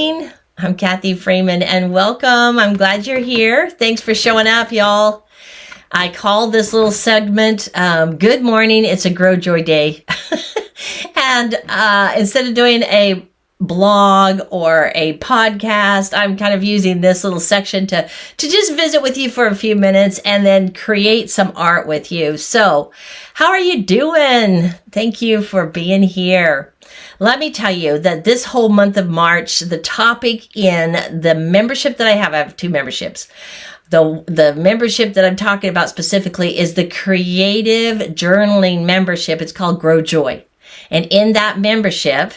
morning. I'm Kathy Freeman and welcome. I'm glad you're here. Thanks for showing up, y'all. I call this little segment, Good Morning. It's a Grow Joy Day. And instead of doing a blog or a podcast, I'm kind of using this little section to just visit with you for a few minutes and then create some art with you. So how are you doing? Thank you for being here. Let me tell you that this whole month of March, the topic in the membership that I have two memberships. The membership that I'm talking about specifically is the creative journaling membership. It's called Grow Joy. And in that membership,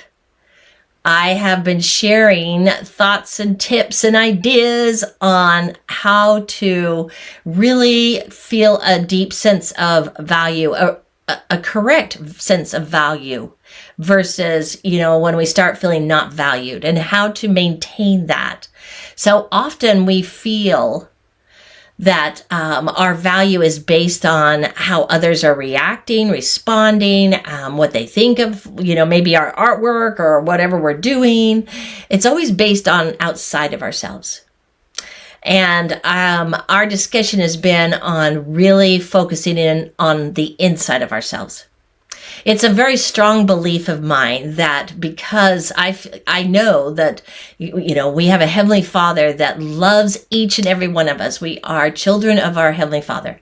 I have been sharing thoughts and tips and ideas on how to really feel a deep sense of value, a correct sense of value versus, when we start feeling not valued, and how to maintain that. So often we feel that our value is based on how others are reacting, responding, what they think of, maybe our artwork or whatever we're doing. It's always based on outside of ourselves. And our discussion has been on really focusing in on the inside of ourselves. It's a very strong belief of mine that because I know that, we have a Heavenly Father that loves each and every one of us. We are children of our Heavenly Father.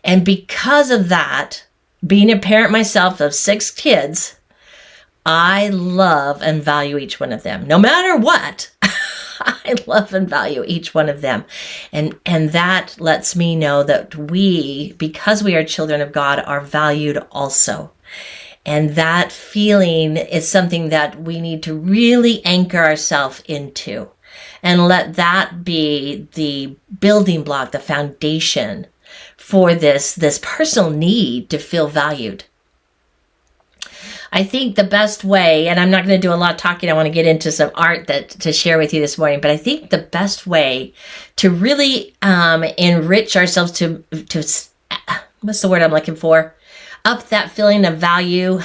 And because of that, being a parent myself of 6 kids, I love and value each one of them. No matter what, I love and value each one of them. And that lets me know that we, because we are children of God, are valued also. And that feeling is something that we need to really anchor ourselves into and let that be the building block, the foundation for this personal need to feel valued. I think the best way, and I'm not going to do a lot of talking, I want to get into some art to share with you this morning, but I think the best way to really enrich ourselves to what's the word I'm looking for? Up that feeling of value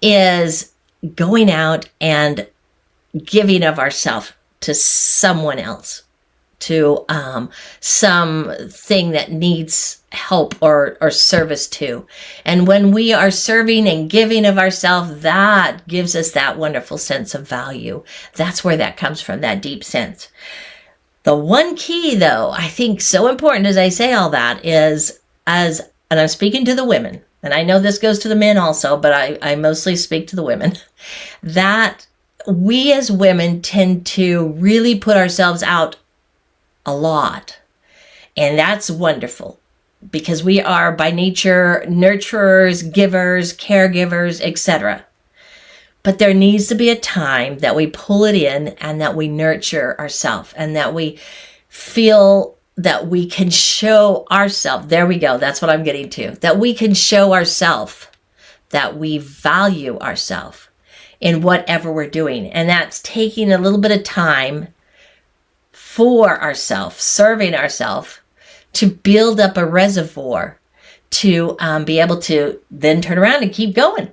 is going out and giving of ourselves to someone else, to something that needs help or service to. And when we are serving and giving of ourselves, that gives us that wonderful sense of value. That's where that comes from, that deep sense. The one key, though, I think so important as I say all that is, and I'm speaking to the women, and I know this goes to the men also, but I mostly speak to the women, that we as women tend to really put ourselves out a lot. And that's wonderful because we are by nature nurturers, givers, caregivers, etc. But there needs to be a time that we pull it in and that we nurture ourselves and that we feel that we can show ourselves. There we go. That's what I'm getting to. That we can show ourselves that we value ourselves in whatever we're doing. And that's taking a little bit of time for ourselves, serving ourselves, to build up a reservoir to be able to then turn around and keep going.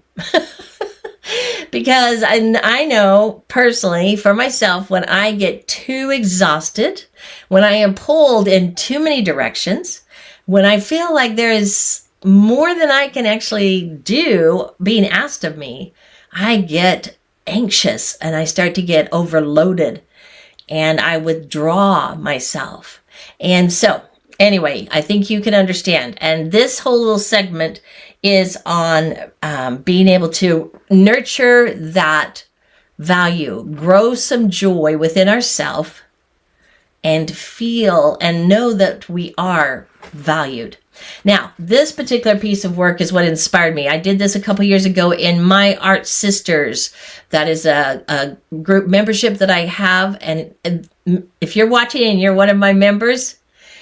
Because I know personally for myself, when I get too exhausted, when I am pulled in too many directions, when I feel like there is more than I can actually do being asked of me, I get anxious and I start to get overloaded and I withdraw myself. And so anyway, I think you can understand. And this whole little segment is on being able to nurture that value, grow some joy within ourselves, and feel and know that we are valued. Now, this particular piece of work is what inspired me. I did this a couple years ago in My Art Sisters. That is a group membership that I have. And if you're watching and you're one of my members,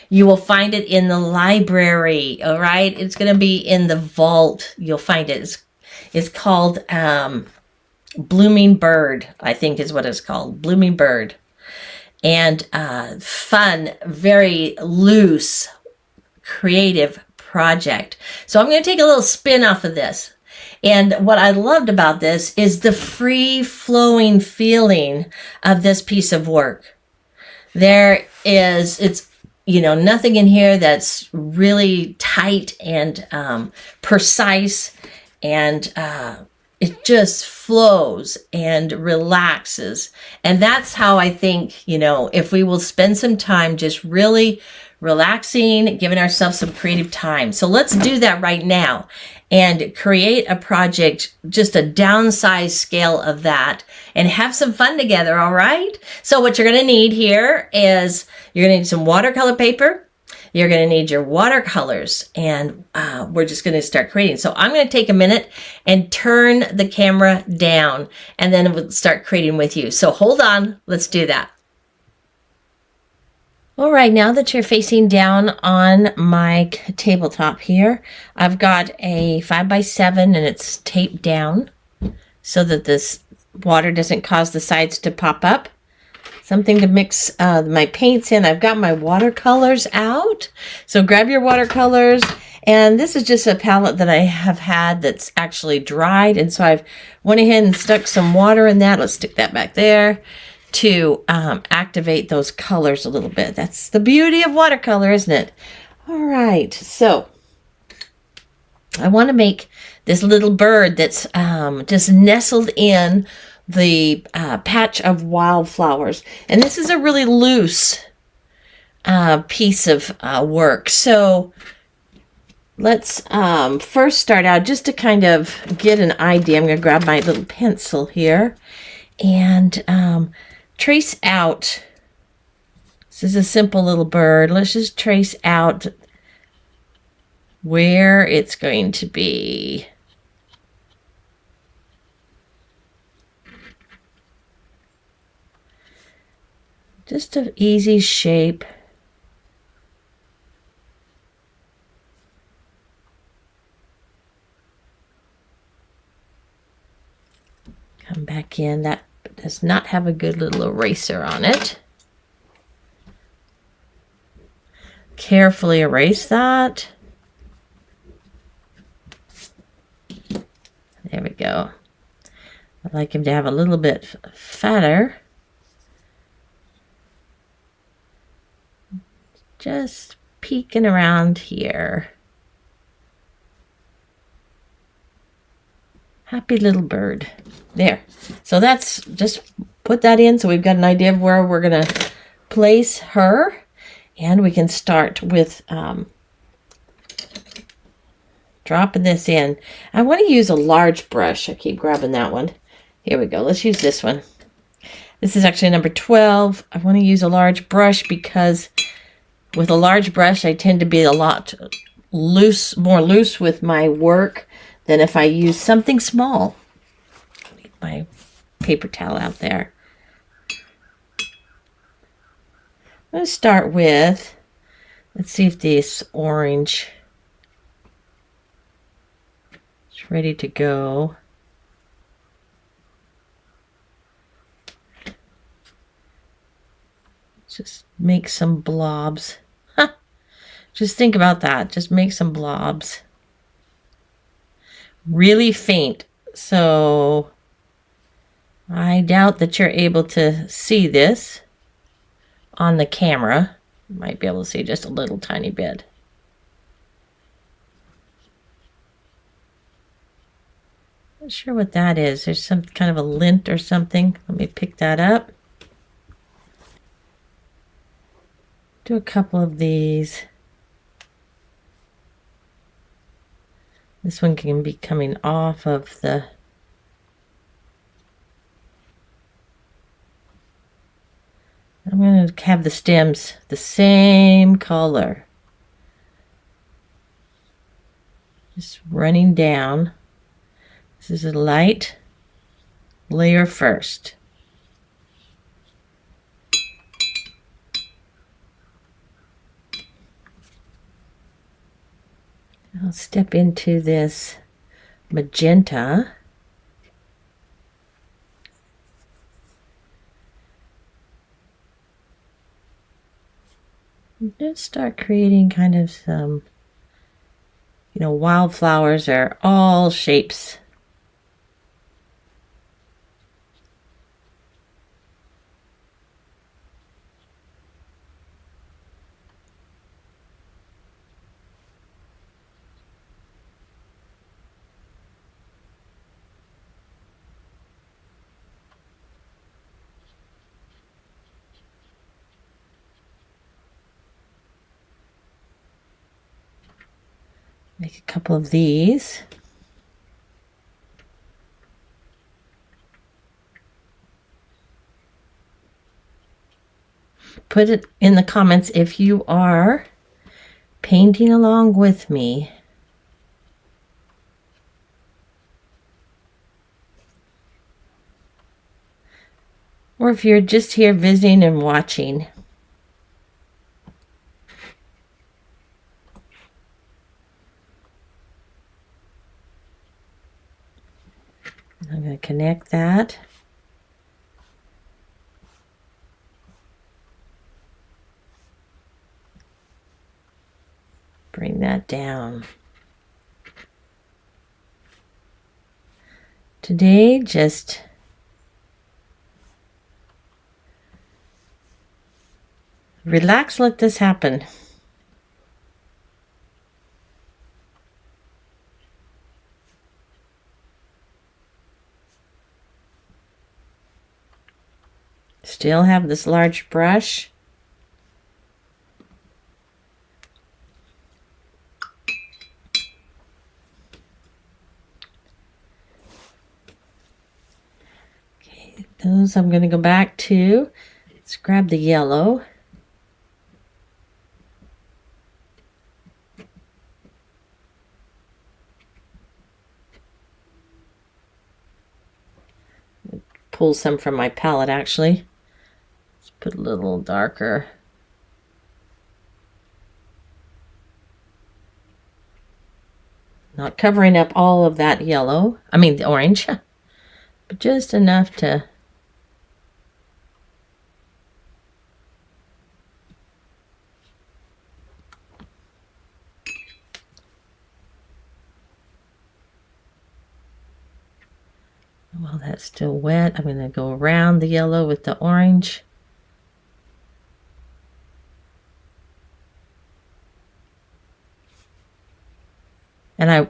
you will find it in the library, all right? It's going to be in the vault. You'll find it. It's called Blooming Bird, I think is what it's called, Blooming Bird. And fun, very loose, creative project. So I'm going to take a little spin off of this. And what I loved about this is the free-flowing feeling of this piece of work. It's nothing in here that's really tight and precise, and it just flows and relaxes. And that's how I think, if we will spend some time just really relaxing, giving ourselves some creative time. So let's do that right now and create a project, just a downsized scale of that, and have some fun together, all right? So what you're gonna need here is you're gonna need some watercolor paper. You're gonna need your watercolors, and we're just gonna start creating. So I'm gonna take a minute and turn the camera down, and then we'll start creating with you. So hold on, let's do that. All right, now that you're facing down on my tabletop here, I've got a 5x7 and it's taped down so that this water doesn't cause the sides to pop up. Something to mix my paints in. I've got my watercolors out. So grab your watercolors. And this is just a palette that I have had that's actually dried. And so I've went ahead and stuck some water in that. Let's stick that back there to activate those colors a little bit. That's the beauty of watercolor, isn't it? All right, so I want to make this little bird that's just nestled in the patch of wildflowers. And this is a really loose piece of work. So let's first start out just to kind of get an idea. I'm going to grab my little pencil here and trace out. This is a simple little bird. Let's just trace out where it's going to be. Just an easy shape. Come back in. That does not have a good little eraser on it. Carefully erase that. There we go. I'd like him to have a little bit fatter. Just peeking around here. Happy little bird. There. So that's, just put that in so we've got an idea of where we're going to place her. And we can start with dropping this in. I want to use a large brush. I keep grabbing that one. Here we go. Let's use this one. This is actually number 12. I want to use a large brush because with a large brush I tend to be a lot more loose with my work than if I use something small. Leave my paper towel out there. I'm going to start with, let's see if this orange is ready to go. Just make some blobs. Just think about that. Just make some blobs. Really faint. So I doubt that you're able to see this on the camera. You might be able to see just a little tiny bit. Not sure what that is. There's some kind of a lint or something. Let me pick that up. Do a couple of these. This one can be coming off of the I'm going to have the stems the same color. Just running down. This is a light layer first. I'll step into this magenta. Just start creating kind of some, wildflowers are all shapes. Make a couple of these. Put it in the comments if you are painting along with me. Or if you're just here visiting and watching. I'm going to connect that. Bring that down. Today, just relax, let this happen. Still have this large brush. Okay, those I'm going to go back to. Let's grab the yellow. Pull some from my palette actually. Let's put a little darker. Not covering up all of that yellow, the orange, but just enough to while that's still wet, I'm going to go around the yellow with the orange. And I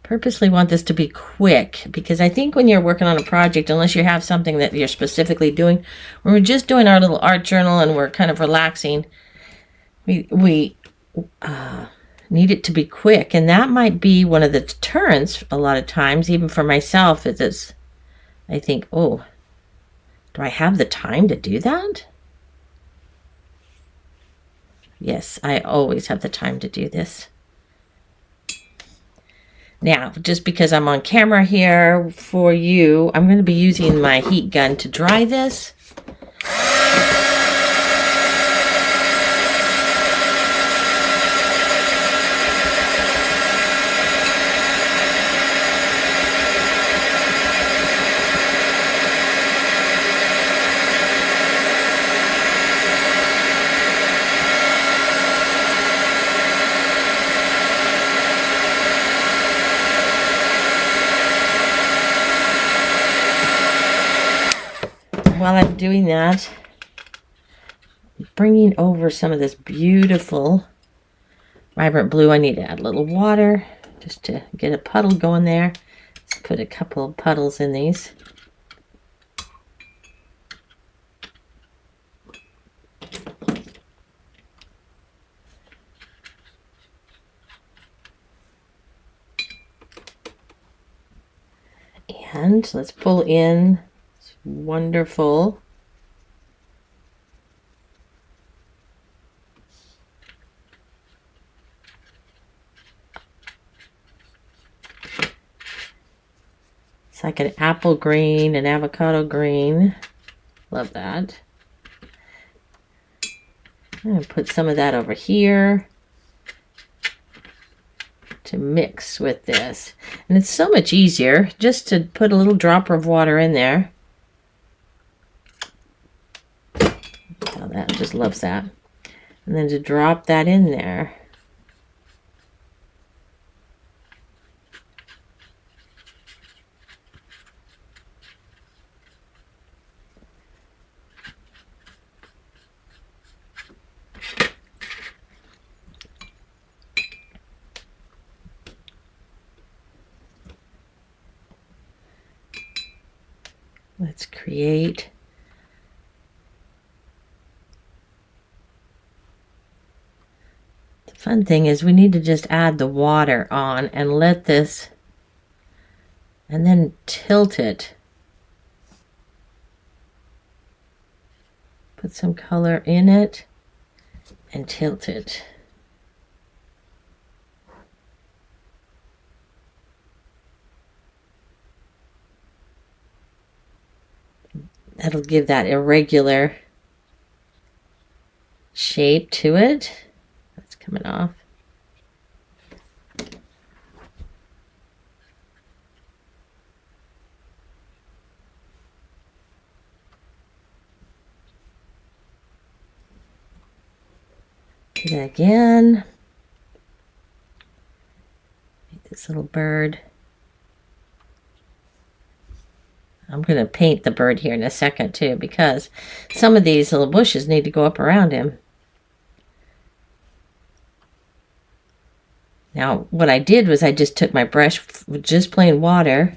purposely want this to be quick because I think when you're working on a project, unless you have something that you're specifically doing, when we're just doing our little art journal and we're kind of relaxing, we need it to be quick. And that might be one of the deterrents a lot of times, even for myself, is I think, oh, do I have the time to do that? Yes, I always have the time to do this. Now, just because I'm on camera here for you, I'm going to be using my heat gun to dry this. While I'm doing that, bringing over some of this beautiful vibrant blue, I need to add a little water just to get a puddle going there. Let's put a couple of puddles in these. And let's pull in this wonderful it's like an apple green, an avocado green. Love that. I'm going to put some of that over here to mix with this. And it's so much easier just to put a little dropper of water in there. Oh, that just loves that. And then to drop that in there. Let's create the fun thing is we need to just add the water on and let this, and then tilt it. Put some color in it and tilt it. That'll give that irregular shape to it. That's coming off. Do that again. Make this little bird. I'm going to paint the bird here in a second too, because some of these little bushes need to go up around him. Now, what I did was I just took my brush with just plain water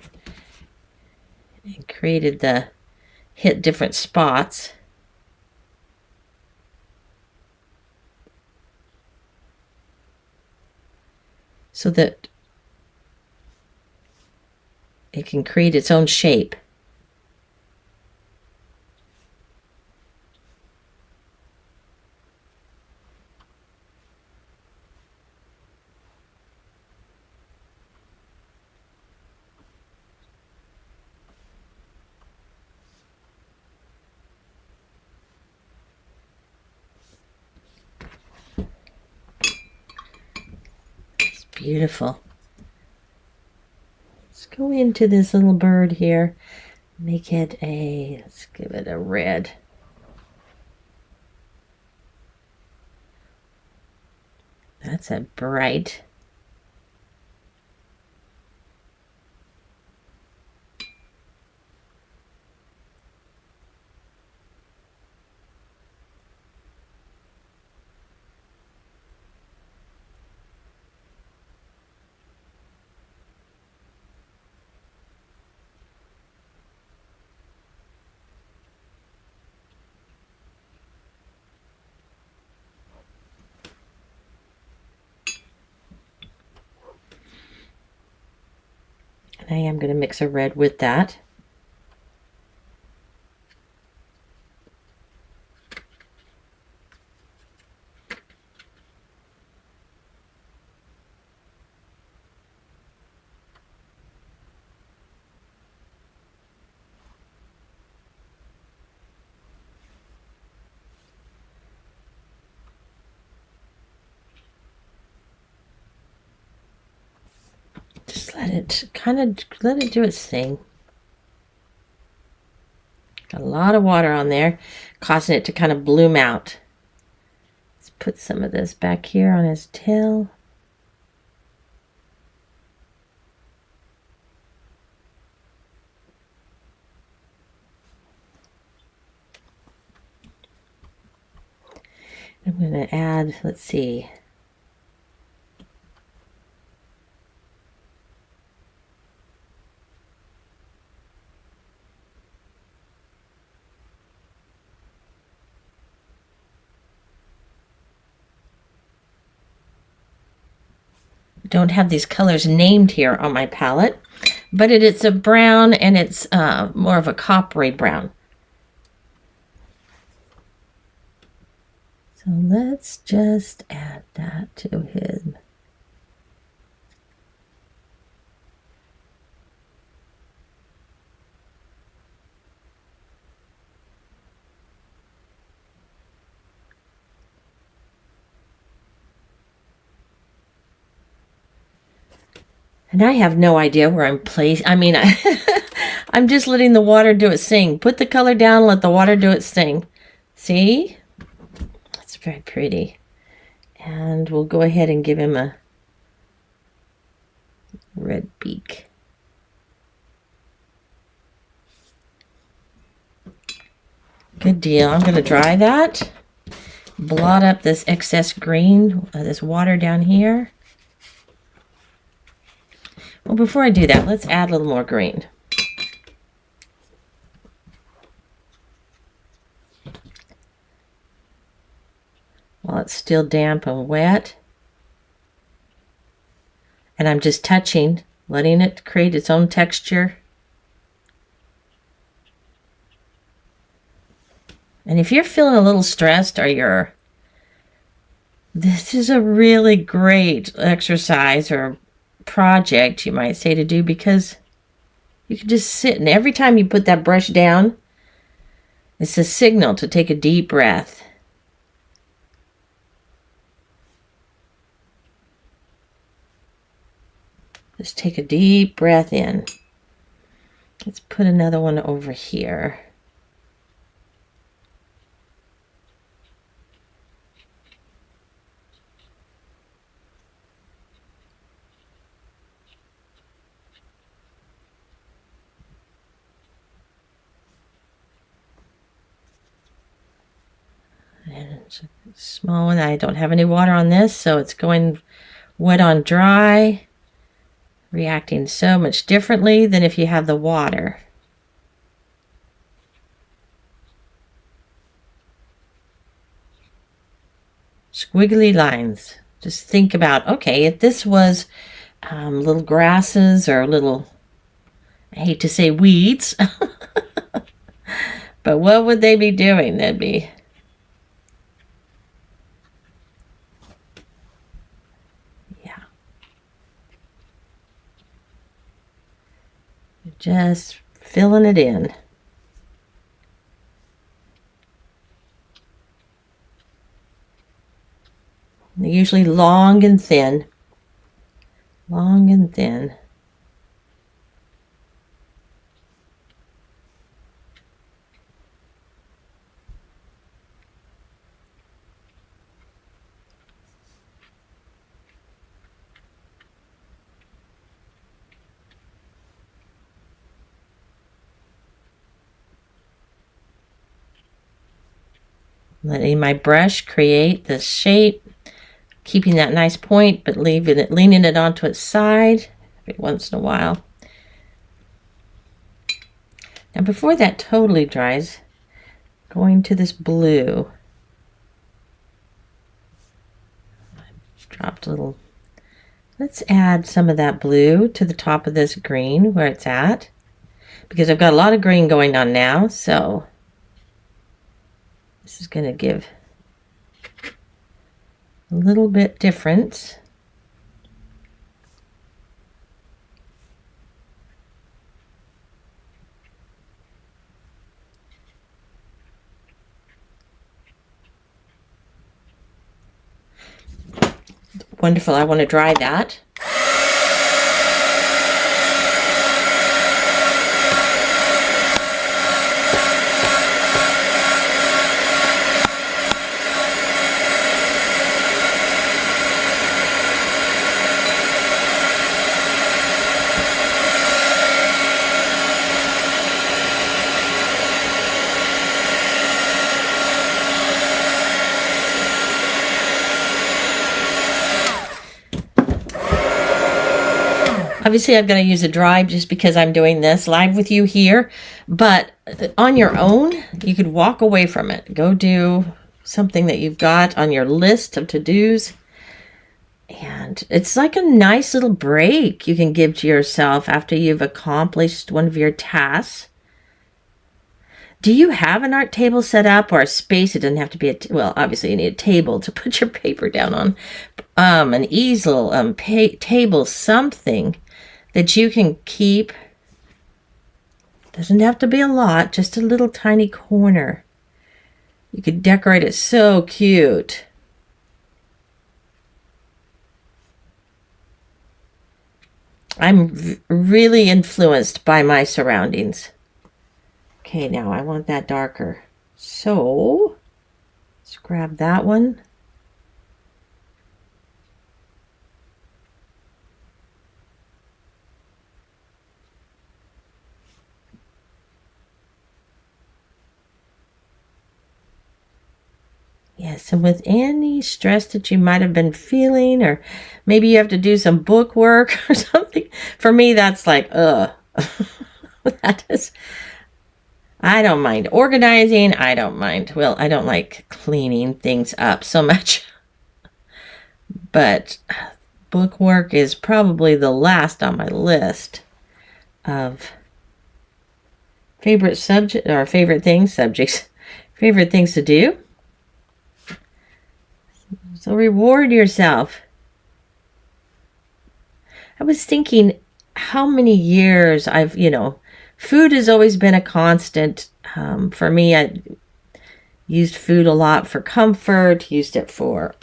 and created hit different spots. So that it can create its own shape. Beautiful. Let's go into this little bird here. Make it let's give it a red. That's a bright. I am going to mix a red with that. Just let it do its thing. Got a lot of water on there, causing it to kind of bloom out. Let's put some of this back here on his tail. I'm going to add, let's see. Don't have these colors named here on my palette, but it's a brown, and it's more of a coppery brown. So let's just add that to him. And I have no idea where I'm placed. I mean, I'm just letting the water do its thing. Put the color down, let the water do its thing. See? That's very pretty. And we'll go ahead and give him a red beak. Good deal. I'm going to dry that. Blot up this excess green, this water down here. Well, before I do that, let's add a little more green. While it's still damp and wet. And I'm just touching, letting it create its own texture. And if you're feeling a little stressed or this is a really great exercise or project, you might say, to do, because you can just sit, and every time you put that brush down, it's a signal to take a deep breath. Just take a deep breath in. Let's put another one over here. And it's a small one. I don't have any water on this, so it's going wet on dry, reacting so much differently than if you have the water. Squiggly lines. Just think about, okay, if this was little grasses or little, I hate to say weeds, but what would they be doing? They'd be just filling it in. They're usually long and thin. Long and thin. Letting my brush create this shape, keeping that nice point, but leaning it onto its side every once in a while. Now before that totally dries, going to this blue. I dropped a little. Let's add some of that blue to the top of this green where it's at, because I've got a lot of green going on now, so this is going to give a little bit difference. Wonderful. I want to dry that. Obviously, I'm going to use a dry just because I'm doing this live with you here. But on your own, you could walk away from it. Go do something that you've got on your list of to-dos. And it's like a nice little break you can give to yourself after you've accomplished one of your tasks. Do you have an art table set up, or a space? It doesn't have to be well, obviously you need a table to put your paper down on. An easel, table, something that you can keep. Doesn't have to be a lot, just a little tiny corner. You could decorate it so cute. I'm really influenced by my surroundings. Okay, now I want that darker. So let's grab that one. Yes, and with any stress that you might have been feeling, or maybe you have to do some book work or something. For me, that's like, that is, I don't mind organizing. I don't mind, well, I don't like cleaning things up so much. But bookwork is probably the last on my list of favorite subject or favorite things, subjects, favorite things to do. So reward yourself. I was thinking how many years I've, food has always been a constant. For me, I used food a lot for comfort, used it for,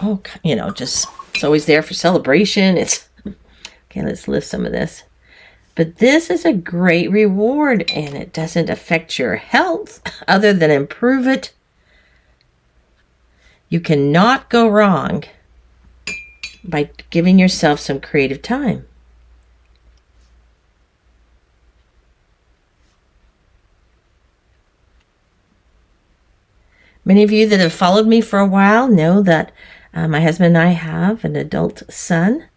just it's always there for celebration. Okay, let's lift some of this. But this is a great reward, and it doesn't affect your health other than improve it. You cannot go wrong by giving yourself some creative time. Many of you that have followed me for a while know that my husband and I have an adult son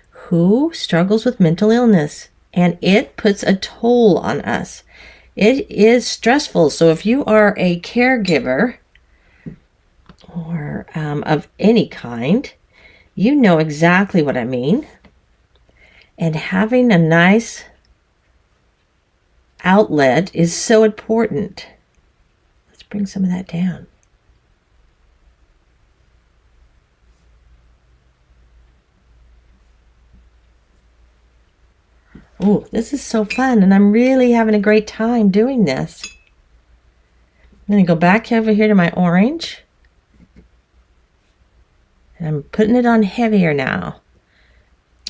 who struggles with mental illness, and it puts a toll on us. It is stressful. So if you are a caregiver or of any kind, you know exactly what I mean. And having a nice outlet is so important. Let's bring some of that down. Oh, this is so fun, and I'm really having a great time doing this. I'm going to go back over here to my orange. And I'm putting it on heavier now.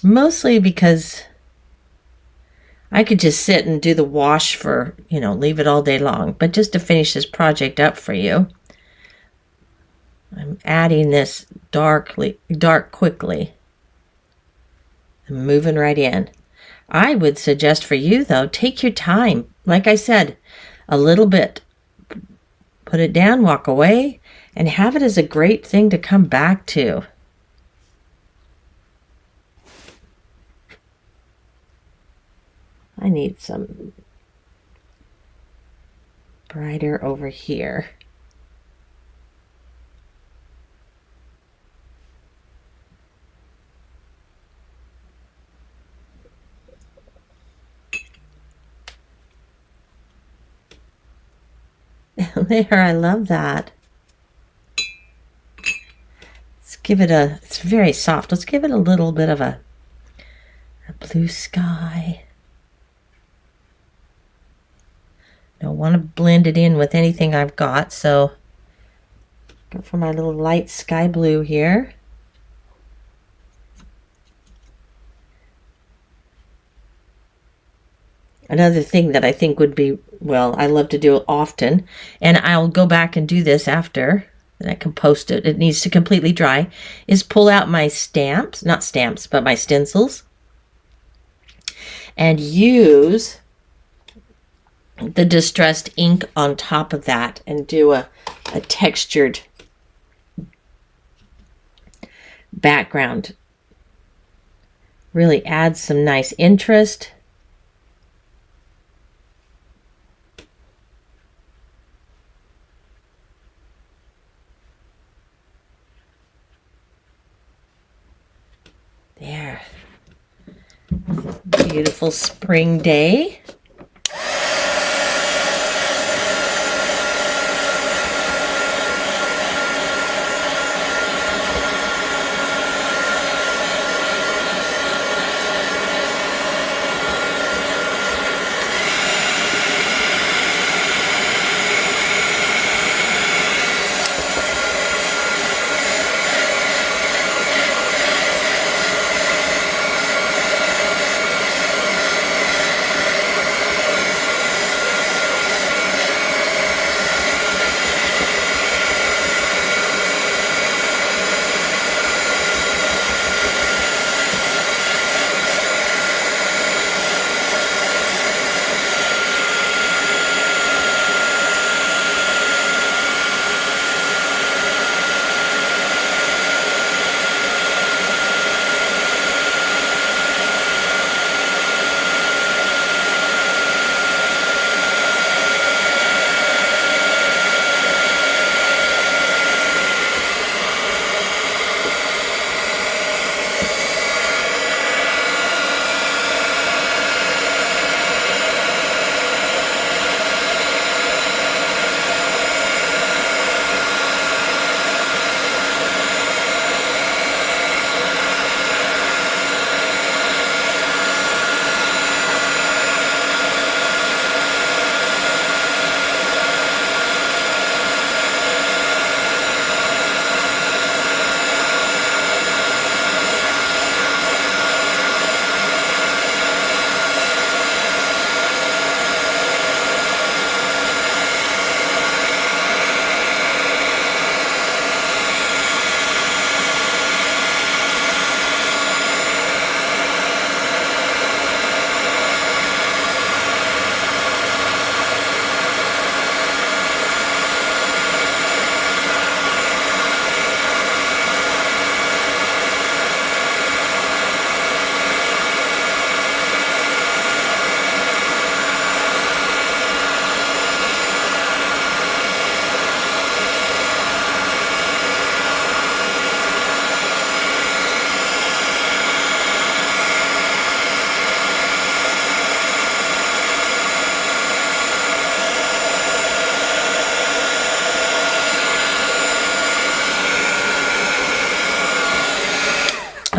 Mostly because I could just sit and do the wash for, leave it all day long. But just to finish this project up for you, I'm adding this dark quickly. I'm moving right in. I would suggest for you, though, take your time. Like I said, a little bit. Put it down, walk away, and have it as a great thing to come back to. I need some brighter over here. There, I love that. Let's give it it's very soft. Let's give it a little bit of a blue sky. Don't want to blend it in with anything I've got, so go for my little light sky blue here. Another thing that I think would be, I love to do it often, and I'll go back and do this after I can post it. It needs to completely dry, is pull out my stamps, not stamps, but my stencils, and use the distressed ink on top of that and do a textured background. Really adds some nice interest. There. Beautiful spring day.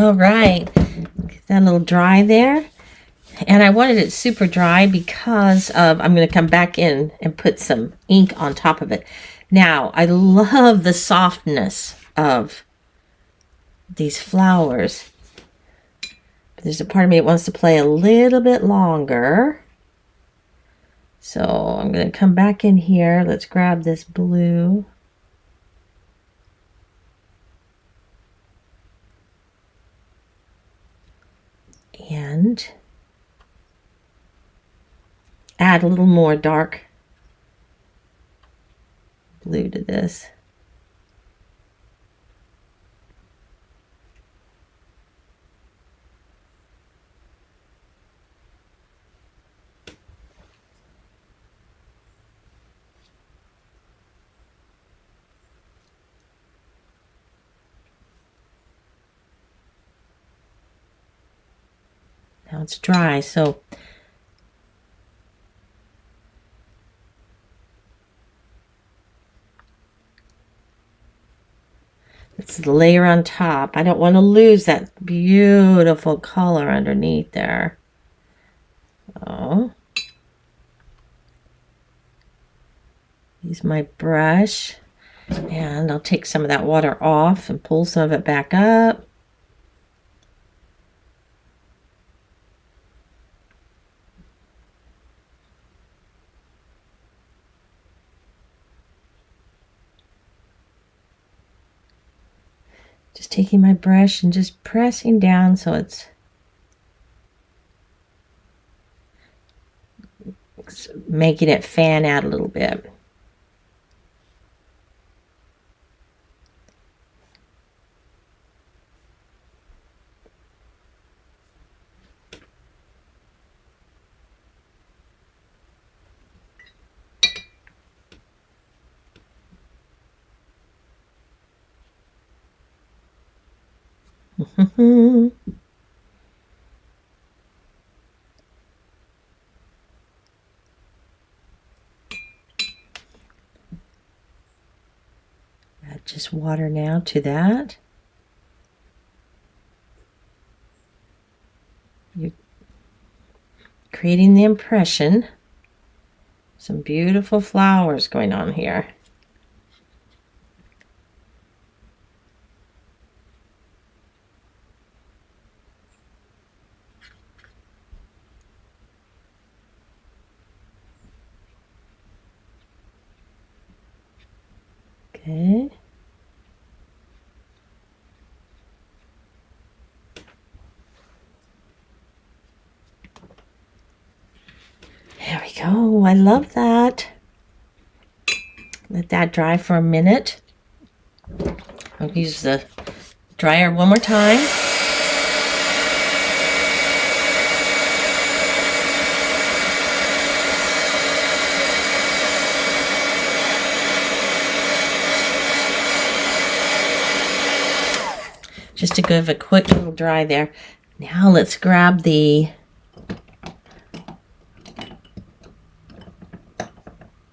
All right, get that a little dry there. And I wanted it super dry because I'm going to come back in and put some ink on top of it. Now, I love the softness of these flowers. But there's a part of me that wants to play a little bit longer. So I'm going to come back in here. Let's grab this blue. And add a little more dark blue to this. Now it's dry, so let's layer on top. I don't want to lose that beautiful color underneath there. Oh. Use my brush, and I'll take some of that water off and pull some of it back up. Just taking my brush and just pressing down so it's making it fan out a little bit. Add just water now to that. You're creating the impression. Some beautiful flowers going on here. Okay. There we go. I love that. Let that dry for a minute. I'll use the dryer one more time. Just to give a quick little dry there. Now let's grab the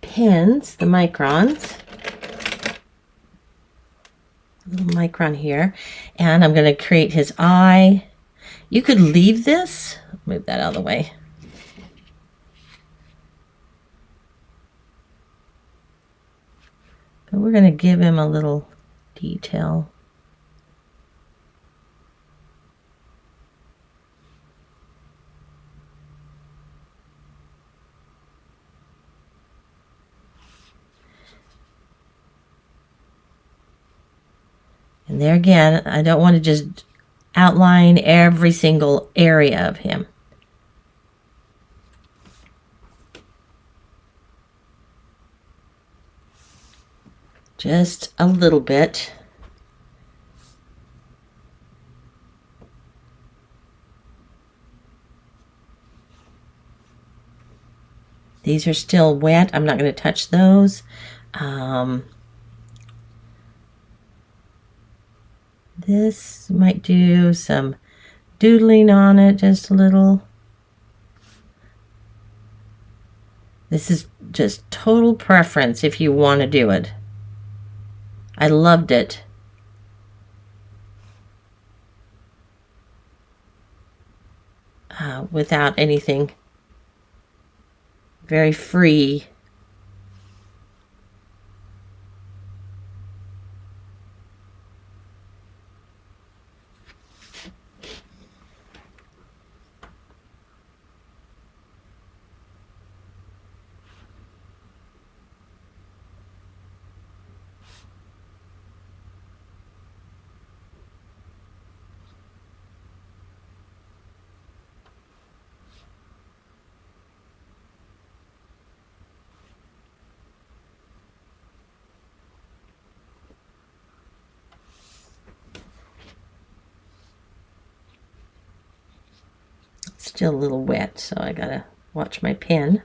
pins, the microns. A little micron here. And I'm going to create his eye. You could leave this. Move that out of the way. But we're going to give him a little detail. And there again, I don't want to just outline every single area of him. Just a little bit. These are still wet. I'm not going to touch those. This might do some doodling on it just a little. This is just total preference if you want to do it. I loved it. without anything. Very free. Still a little wet, so I gotta watch my pen.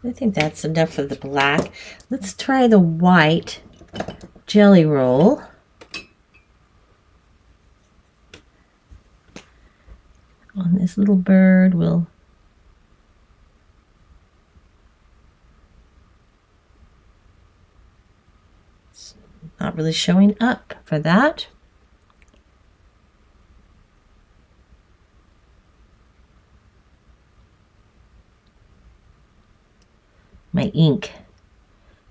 I think that's enough of the black. Let's try the white jelly roll. On this little bird, we'll not really showing up for that. My ink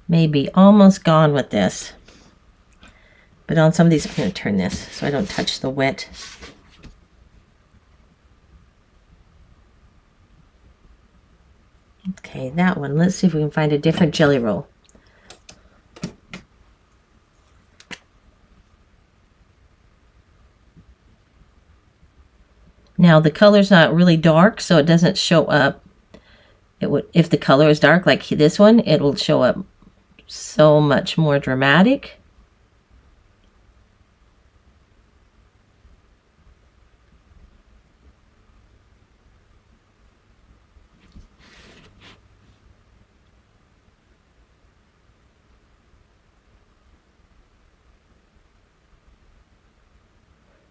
may be almost gone with this, but on some of these I'm going to turn this so I don't touch the wet. Okay, that one. Let's see if we can find a different jelly roll. Now the color's not really dark, so it doesn't show up. It would, if the color is dark like this one, it will show up so much more dramatic.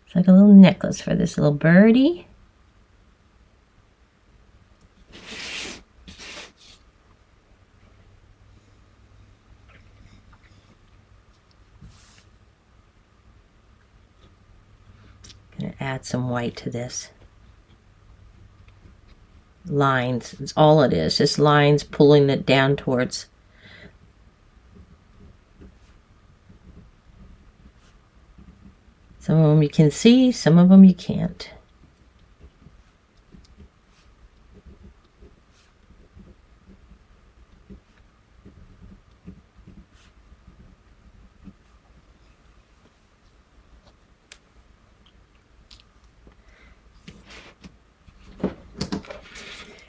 It's like a little necklace for this little birdie. Gonna add some white to this. Lines, it's all it is, just lines pulling it down towards. Some of them you can see, some of them you can't.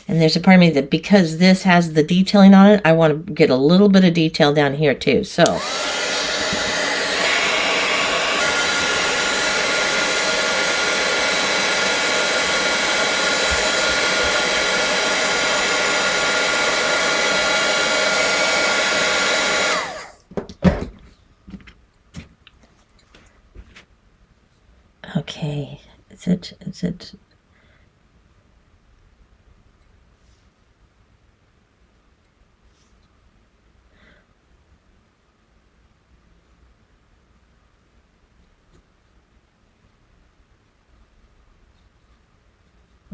And there's a part of me that because this has the detailing on it, I want to get a little bit of detail down here too. So okay, is it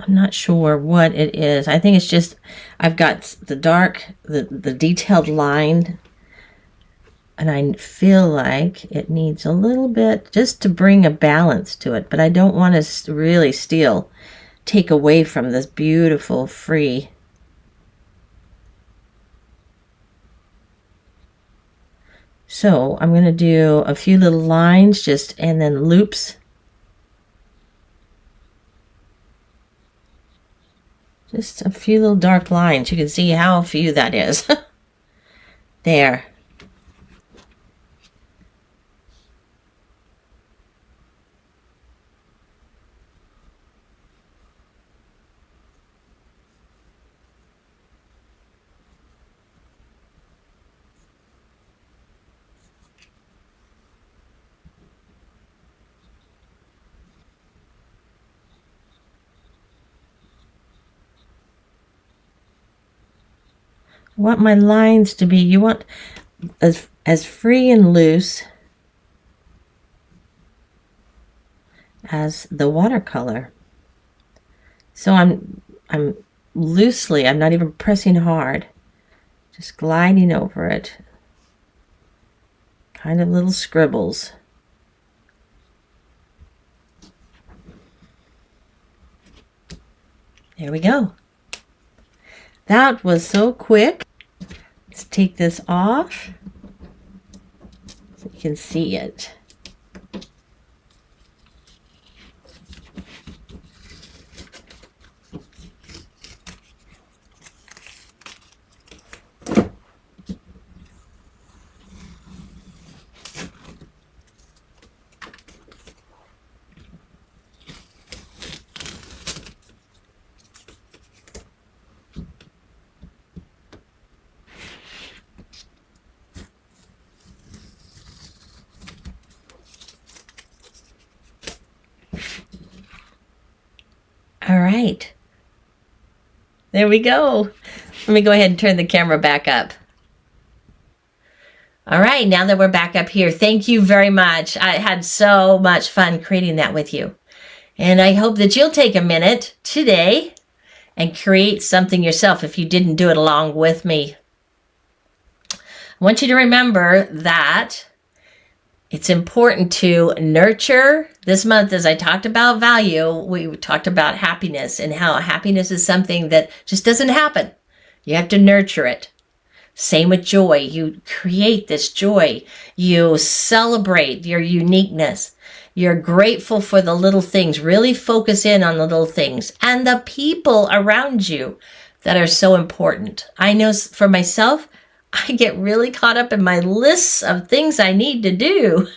I'm not sure what it is. I think it's just I've got the dark, the detailed line, and I feel like it needs a little bit just to bring a balance to it, but I don't want to really take away from this beautiful free. So I'm going to do a few little lines and then loops. Just a few little dark lines. You can see how few that is. There. Want my lines to be, you want as free and loose as the watercolor. So I'm loosely, I'm not even pressing hard, just gliding over it. Kind of little scribbles. There we go. That was so quick. Let's take this off so you can see it. All right. There we go. Let me go ahead and turn the camera back up. All right, now that we're back up here, thank you very much. I had so much fun creating that with you. And I hope that you'll take a minute today and create something yourself if you didn't do it along with me. I want you to remember that it's important to nurture. This month, as I talked about value, we talked about happiness and how happiness is something that just doesn't happen. You have to nurture it. Same with joy. You create this joy. You celebrate your uniqueness. You're grateful for the little things. Really focus in on the little things and the people around you that are so important. I know for myself, I get really caught up in my lists of things I need to do,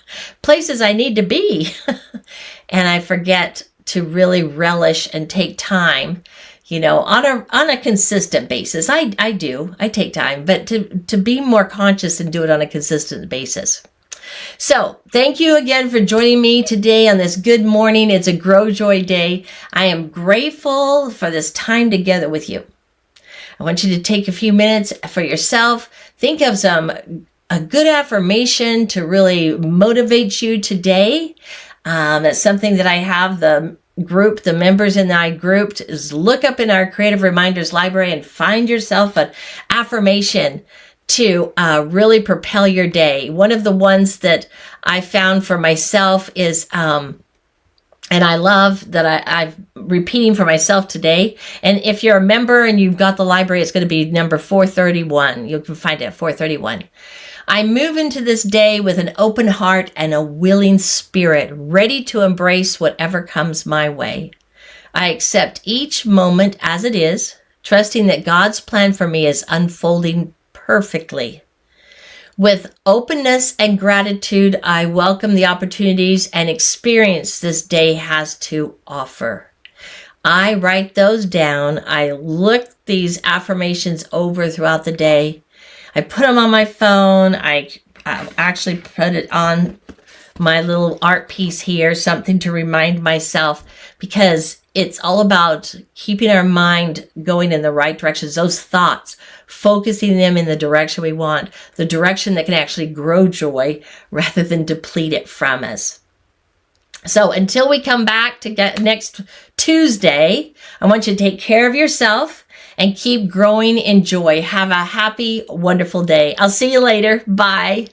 places I need to be, and I forget to really relish and take time, on a consistent basis. I take time, but to be more conscious and do it on a consistent basis. So thank you again for joining me today on this good morning. It's a Grow Joy Day. I am grateful for this time together with you. I want you to take a few minutes for yourself. Think of a good affirmation to really motivate you today. That's something that I have the members in my group is look up in our Creative Reminders library and find yourself an affirmation to really propel your day. One of the ones that I found for myself is, and I love that I'm repeating for myself today. And if you're a member and you've got the library, it's going to be number 431. You can find it at 431. I move into this day with an open heart and a willing spirit, ready to embrace whatever comes my way. I accept each moment as it is, trusting that God's plan for me is unfolding perfectly. With openness and gratitude, I welcome the opportunities and experience this day has to offer. I write those down. I look these affirmations over throughout the day. I put them on my phone. I actually put it on my little art piece here, something to remind myself, because it's all about keeping our mind going in the right directions, those thoughts, focusing them in the direction we want, the direction that can actually grow joy rather than deplete it from us. So until we come back to get next Tuesday, I want you to take care of yourself and keep growing in joy. Have a happy, wonderful day. I'll see you later. Bye.